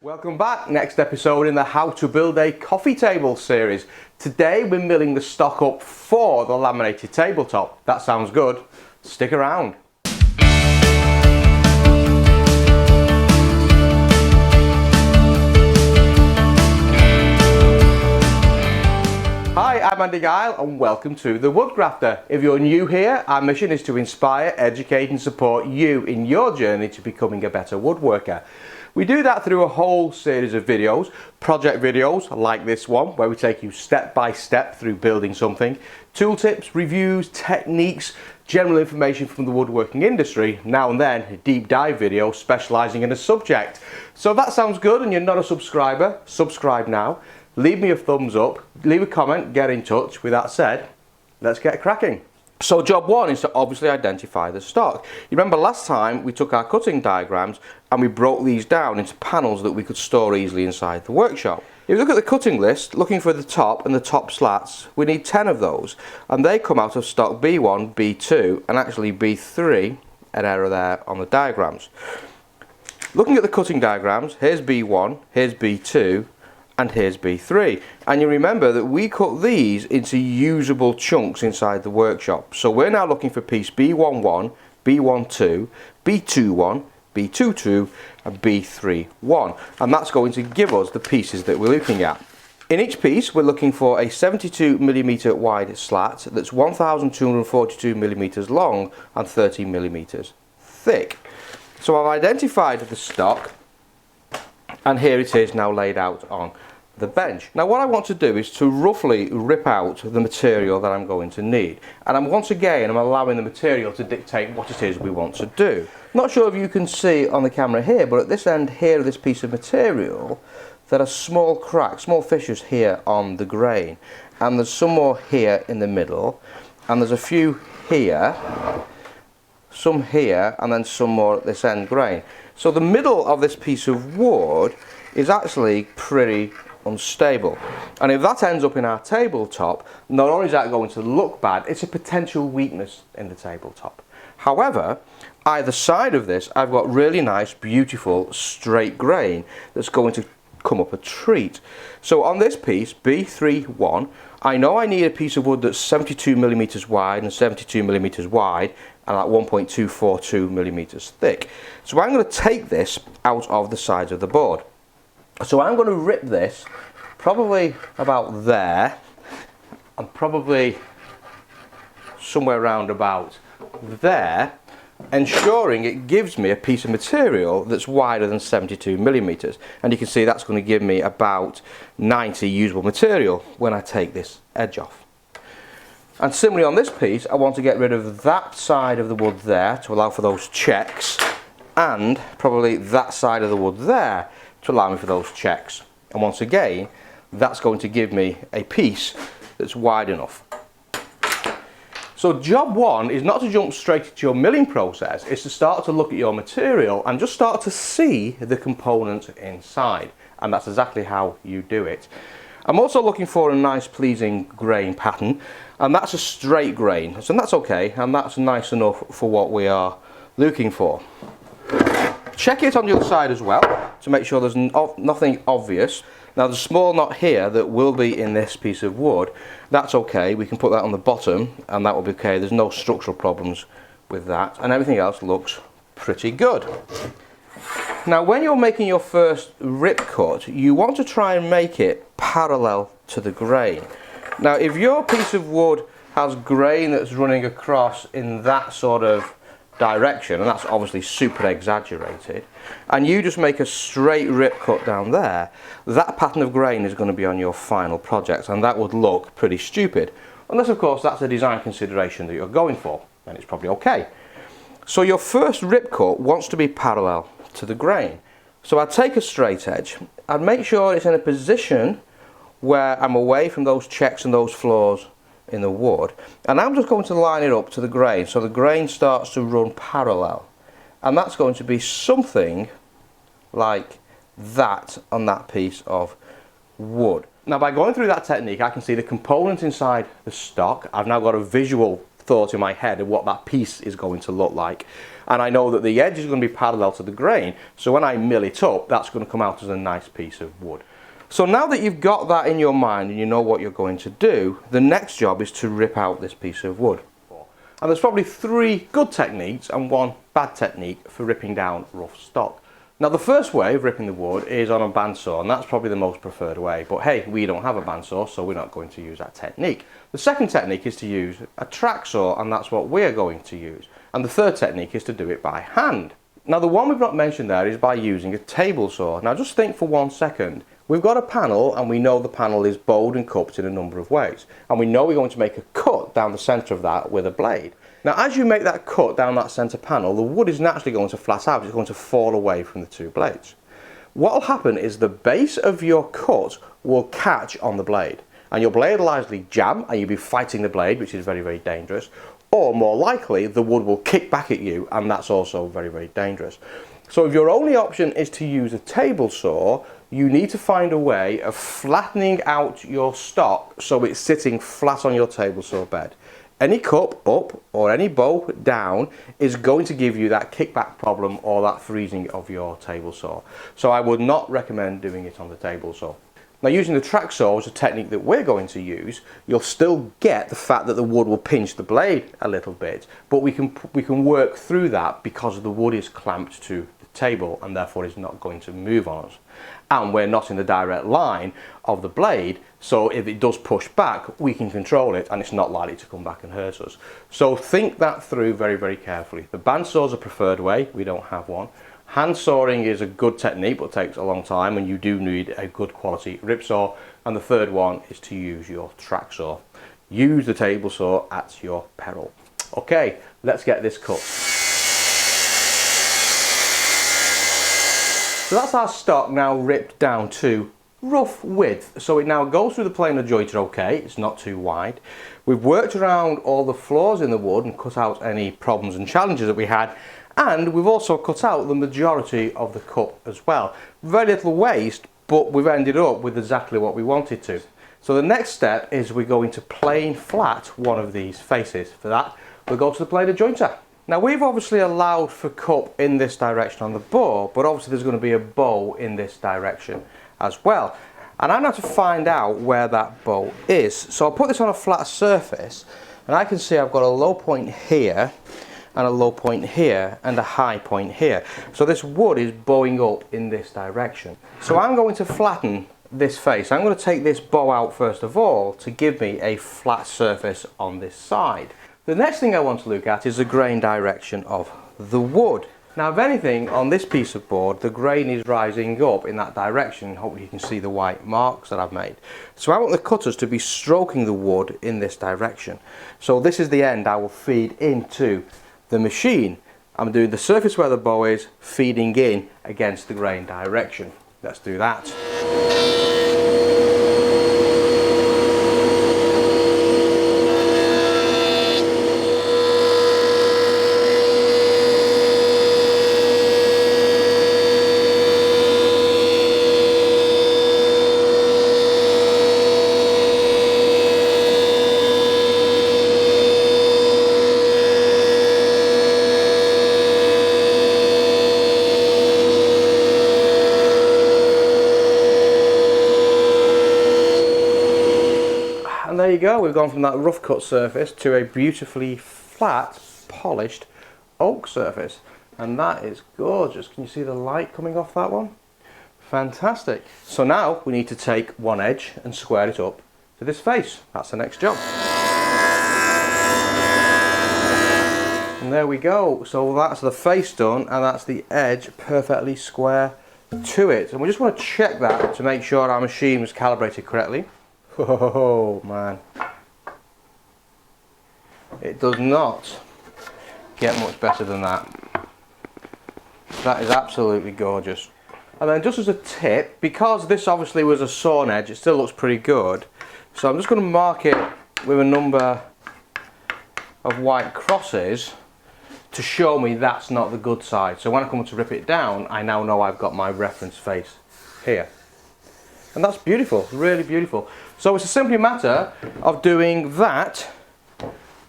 Welcome back, next episode in the How to Build a Coffee Table series. Today we're milling the stock up for the laminated tabletop. That sounds good, stick around. Hi, I'm Andy Guile and welcome to the Woodgrafter. If you're new here, our mission is to inspire, educate and support you in your journey to becoming a better woodworker. We do that through a whole series of videos, project videos like this one, where we take you step by step through building something, tool tips, reviews, techniques, general information from the woodworking industry, now and then a deep dive video specialising in a subject. So if that sounds good and you're not a subscriber, subscribe now, leave me a thumbs up, leave a comment, get in touch. With that said, let's get cracking. So job one is to obviously identify the stock. You remember last time we took our cutting diagrams and we broke these down into panels that we could store easily inside the workshop. If you look at the cutting list, looking for the top and the top slats, we need 10 of those, and they come out of stock B1, B2 and actually B3, an error there on the diagrams. Looking at the cutting diagrams, here's B1, here's B2 and here's B3, and you remember that we cut these into usable chunks inside the workshop. So we're now looking for piece B11, B12, B21, B22 and B31, and that's going to give us the pieces that we're looking at. In each piece we're looking for a 72mm wide slat that's 1242mm long and 30mm thick. So I've identified the stock and here it is now laid out on the bench. Now what I want to do is to roughly rip out the material that I'm going to need, and I'm allowing the material to dictate what it is we want to do. Not sure if you can see on the camera here, but at this end here of this piece of material there are small cracks, small fissures here on the grain, and there's some more here in the middle, and there's a few here, some here, and then some more at this end grain. So the middle of this piece of wood is actually pretty unstable, and if that ends up in our tabletop, not only is that going to look bad, it's a potential weakness in the tabletop. However, either side of this I've got really nice, beautiful, straight grain that's going to come up a treat. So on this piece, B31, I know I need a piece of wood that's 72mm wide and 72mm wide and at 1.242mm thick. So I'm going to take this out of the sides of the board. So I'm going to rip this probably about there and probably somewhere around about there, ensuring it gives me a piece of material that's wider than 72mm, and you can see that's going to give me about 90 usable material when I take this edge off. And similarly on this piece I want to get rid of that side of the wood there to allow for those checks, and probably that side of the wood there to allow me for those checks, and once again that's going to give me a piece that's wide enough. So job one is not to jump straight into your milling process, it's to start to look at your material and just start to see the components inside, and that's exactly how you do it. I'm also looking for a nice pleasing grain pattern, and that's a straight grain, so that's okay, and that's nice enough for what we are looking for. Check it on the other side as well to make sure there's nothing obvious. Now the small knot here that will be in this piece of wood, that's okay, we can put that on the bottom and that will be okay, there's no structural problems with that, and everything else looks pretty good. Now when you're making your first rip cut, you want to try and make it parallel to the grain. Now if your piece of wood has grain that's running across in that sort of direction, and that's obviously super exaggerated, and you just make a straight rip cut down there, that pattern of grain is going to be on your final project, and that would look pretty stupid, unless of course that's a design consideration that you're going for, then it's probably okay. So your first rip cut wants to be parallel to the grain. So I'd take a straight edge, I'd make sure it's in a position where I'm away from those checks and those flaws in the wood, and I'm just going to line it up to the grain so the grain starts to run parallel, and that's going to be something like that on that piece of wood. Now by going through that technique I can see the components inside the stock. I've now got a visual thought in my head of what that piece is going to look like. And I know that the edge is going to be parallel to the grain, so when I mill it up, that's going to come out as a nice piece of wood. So now that you've got that in your mind and you know what you're going to do, the next job is to rip out this piece of wood. And there's probably 3 good techniques and 1 bad technique for ripping down rough stock. Now the first way of ripping the wood is on a bandsaw, and that's probably the most preferred way, but hey, we don't have a bandsaw, so we're not going to use that technique. The second technique is to use a track saw, and that's what we're going to use. And the third technique is to do it by hand. Now the one we've not mentioned there is by using a table saw. Now just think for 1 second. We've got a panel and we know the panel is bowed and cupped in a number of ways. And we know we're going to make a cut down the centre of that with a blade. Now as you make that cut down that centre panel, the wood is naturally going to flat out. It's going to fall away from the 2 blades. What will happen is the base of your cut will catch on the blade. And your blade will either jam and you'll be fighting the blade, which is very, very dangerous. Or more likely, the wood will kick back at you, and that's also very, very dangerous. So if your only option is to use a table saw, you need to find a way of flattening out your stock so it's sitting flat on your table saw bed. Any cup up or any bow down is going to give you that kickback problem or that freezing of your table saw. So I would not recommend doing it on the table saw. Now using the track saw as a technique that we're going to use, you'll still get the fact that the wood will pinch the blade a little bit, but we can work through that because the wood is clamped to the table and therefore is not going to move on us. And we're not in the direct line of the blade, so if it does push back, we can control it and it's not likely to come back and hurt us. So think that through very, very carefully. The bandsaw is a preferred way, we don't have one. Hand sawing is a good technique but takes a long time, and you do need a good quality rip saw. And the third one is to use your track saw. Use the table saw at your peril. Okay, let's get this cut. So that's our stock now ripped down to rough width. So it now goes through the planer jointer okay, it's not too wide. We've worked around all the flaws in the wood and cut out any problems and challenges that we had. And we've also cut out the majority of the cup as well. Very little waste, but we've ended up with exactly what we wanted to. So the next step is we're going to plane flat one of these faces. For that, we'll go to the planer jointer. Now we've obviously allowed for cup in this direction on the bow, but obviously there's going to be a bow in this direction as well. And I have to find out where that bow is. So I'll put this on a flat surface, and I can see I've got a low point here, and a low point here and a high point here. So this wood is bowing up in this direction. So I'm going to flatten this face. I'm going to take this bow out first of all to give me a flat surface on this side. The next thing I want to look at is the grain direction of the wood. Now if anything, on this piece of board the grain is rising up in that direction. Hopefully you can see the white marks that I've made. So I want the cutters to be stroking the wood in this direction. So this is the end I will feed into the machine. I'm doing the surface where the bow is, feeding in against the grain direction. Let's do that. There you go, we've gone from that rough cut surface to a beautifully flat, polished oak surface. And that is gorgeous. Can you see the light coming off that one? Fantastic. So now we need to take one edge and square it up to this face. That's the next job. And there we go. So that's the face done, and that's the edge perfectly square to it. And we just want to check that to make sure our machine was calibrated correctly. Oh man, it does not get much better than that. That is absolutely gorgeous. And then just as a tip, because this obviously was a sawn edge, it still looks pretty good. So I'm just going to mark it with a number of white crosses to show me that's not the good side. So when I come to rip it down, I now know I've got my reference face here. And that's beautiful, really beautiful. So it's a simply matter of doing that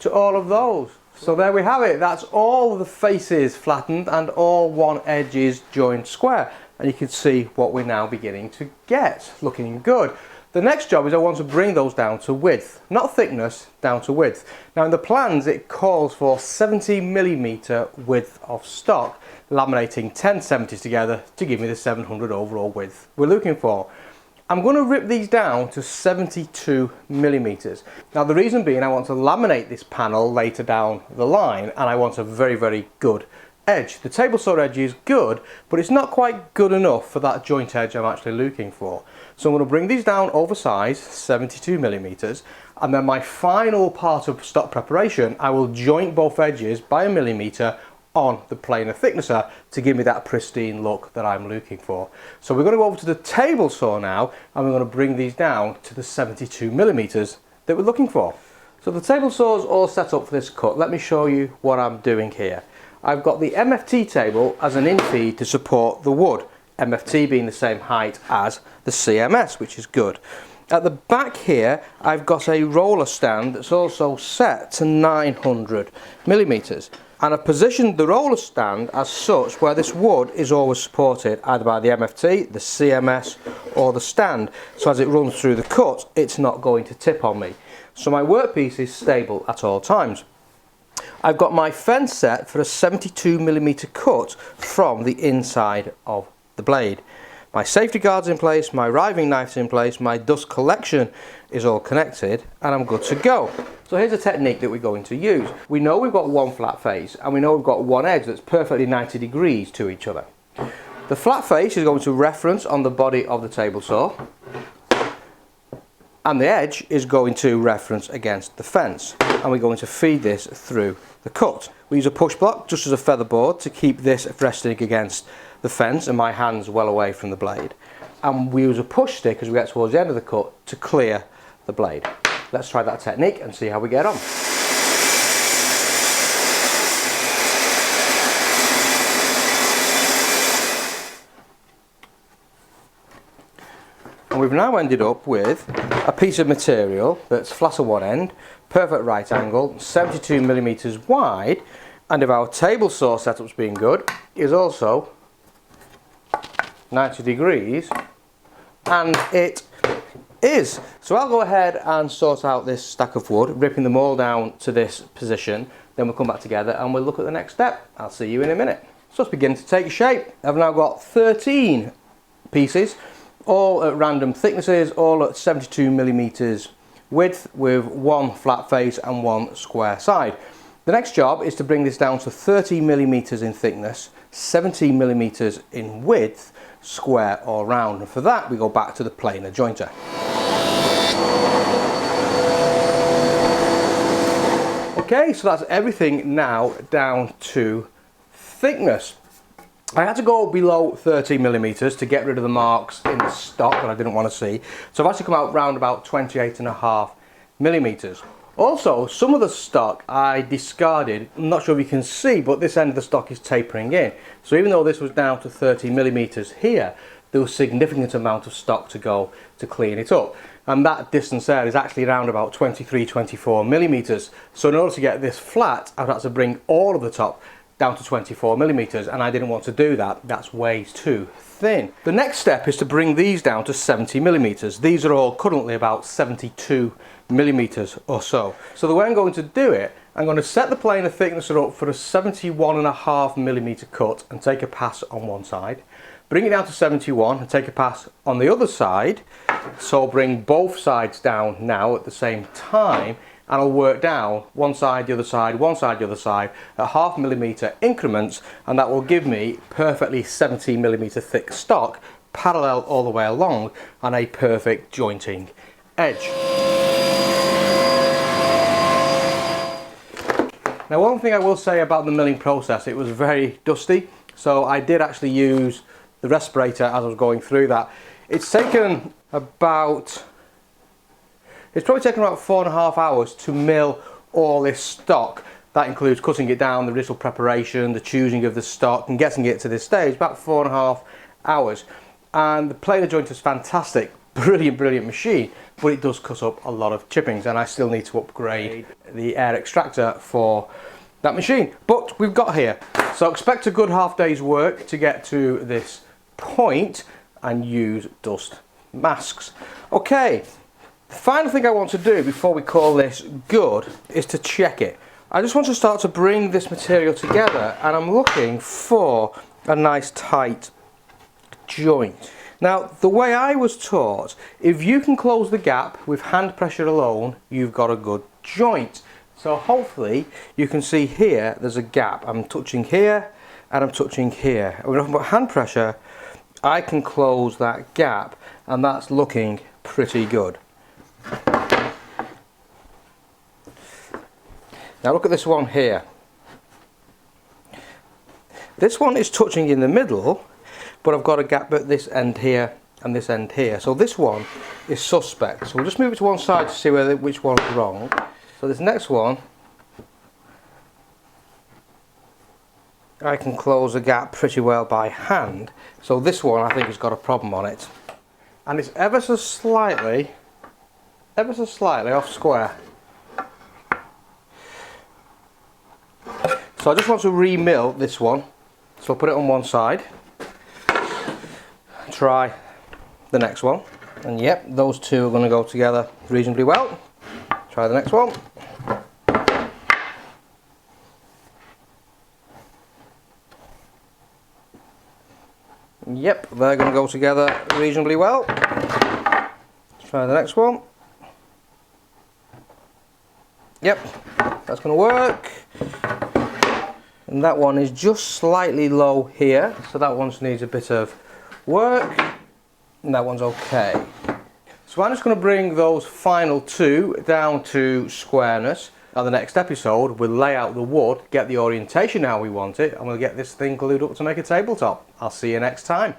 to all of those. So there we have it. That's all the faces flattened and all one edges joined square. And you can see what we're now beginning to get. Looking good. The next job is I want to bring those down to width, not thickness, down to width. Now in the plans it calls for 70mm width of stock, laminating 1070s together to give me the 700 overall width we're looking for. I'm going to rip these down to 72mm. Now the reason being I want to laminate this panel later down the line and I want a very, very good edge. The table saw edge is good, but it's not quite good enough for that joint edge I'm actually looking for. So I'm going to bring these down oversized, 72mm, and then my final part of stock preparation, I will joint both edges by 1mm on the planer thicknesser to give me that pristine look that I'm looking for. So we're going to go over to the table saw now, and we're going to bring these down to the 72mm that we're looking for. So the table saw is all set up for this cut. Let me show you what I'm doing here. I've got the MFT table as an infeed to support the wood, MFT being the same height as the CMS, which is good. At the back here I've got a roller stand that's also set to 900mm, and I've positioned the roller stand as such where this wood is always supported either by the MFT, the CMS or the stand, so as it runs through the cut it's not going to tip on me. So my workpiece is stable at all times. I've got my fence set for a 72mm cut from the inside of the blade. My safety guard's in place, my riving knife's in place, my dust collection is all connected, and I'm good to go. So here's a technique that we're going to use. We know we've got one flat face and we know we've got one edge that's perfectly 90 degrees to each other. The flat face is going to reference on the body of the table saw, and the edge is going to reference against the fence, and we're going to feed this through the cut. We use a push block just as a feather board to keep this resting against the fence and my hands well away from the blade, and we use a push stick as we get towards the end of the cut to clear the blade. Let's try that technique and see how we get on. And we've now ended up with a piece of material that's flat at one end, perfect right angle, 72mm wide, and if our table saw setup's being good, is also 90 degrees, and it is. So I'll go ahead and sort out this stack of wood, ripping them all down to this position, then we'll come back together and we'll look at the next step. I'll see you in a minute. So it's beginning to take shape. I've now got 13 pieces, all at random thicknesses, all at 72mm width with one flat face and one square side. The next job is to bring this down to 30mm in thickness, 17mm in width, square or round, and for that we go back to the planer jointer. Okay, so that's everything now down to thickness. I had to go below 30mm to get rid of the marks in the stock that I didn't want to see, so I've actually come out round about 28.5mm. Also, some of the stock I discarded. I'm not sure if you can see, but this end of the stock is tapering in. So even though this was down to 30mm here, there was a significant amount of stock to go to clean it up. And that distance there is actually around about 23-24mm. So in order to get this flat, I'd have to bring all of the top down to 24mm, and I didn't want to do that. That's way too thin. The next step is to bring these down to 70mm. These are all currently about 72mm or so. So the way I'm going to do it, I'm going to set the planer thicknesser up for a 71.5mm cut and take a pass on one side. Bring it down to 71 and take a pass on the other side. So I'll bring both sides down now at the same time, and I'll work down one side, the other side, one side, the other side at 0.5mm increments, and that will give me perfectly 70mm thick stock, parallel all the way along, and a perfect jointing edge. Now, one thing I will say about the milling process, it was very dusty, so I did actually use the respirator as I was going through that. It's probably taken about 4.5 hours to mill all this stock. That includes cutting it down, the initial preparation, the choosing of the stock and getting it to this stage, about 4.5 hours. And the planer joint is fantastic. brilliant machine, but it does cut up a lot of chippings, and I still need to upgrade the air extractor for that machine. But we've got here, so expect a good half day's work to get to this point and use dust masks. Okay, the final thing I want to do before we call this good is to check it. I just want to start to bring this material together, and I'm looking for a nice tight joint. Now, the way I was taught, if you can close the gap with hand pressure alone, you've got a good joint. So hopefully you can see here there's a gap. I'm touching here and I'm touching here. When I put hand pressure, I can close that gap, and that's looking pretty good. Now look at this one here. This one is touching in the middle, but I've got a gap at this end here and this end here. So this one is suspect. So we'll just move it to one side to see which one's wrong. So this next one, I can close the gap pretty well by hand. So this one I think has got a problem on it. And it's ever so slightly off square. So I just want to re-mill this one. So I'll put it on one side. Try the next one. And yep, those two are going to go together reasonably well. Try the next one. Yep, they're going to go together reasonably well. Try the next one. Yep, that's going to work. And that one is just slightly low here, so that one needs a bit of work, and that one's okay. So I'm just going to bring those final two down to squareness. Now the next episode we'll lay out the wood, get the orientation how we want it, and we'll get this thing glued up to make a tabletop. I'll see you next time.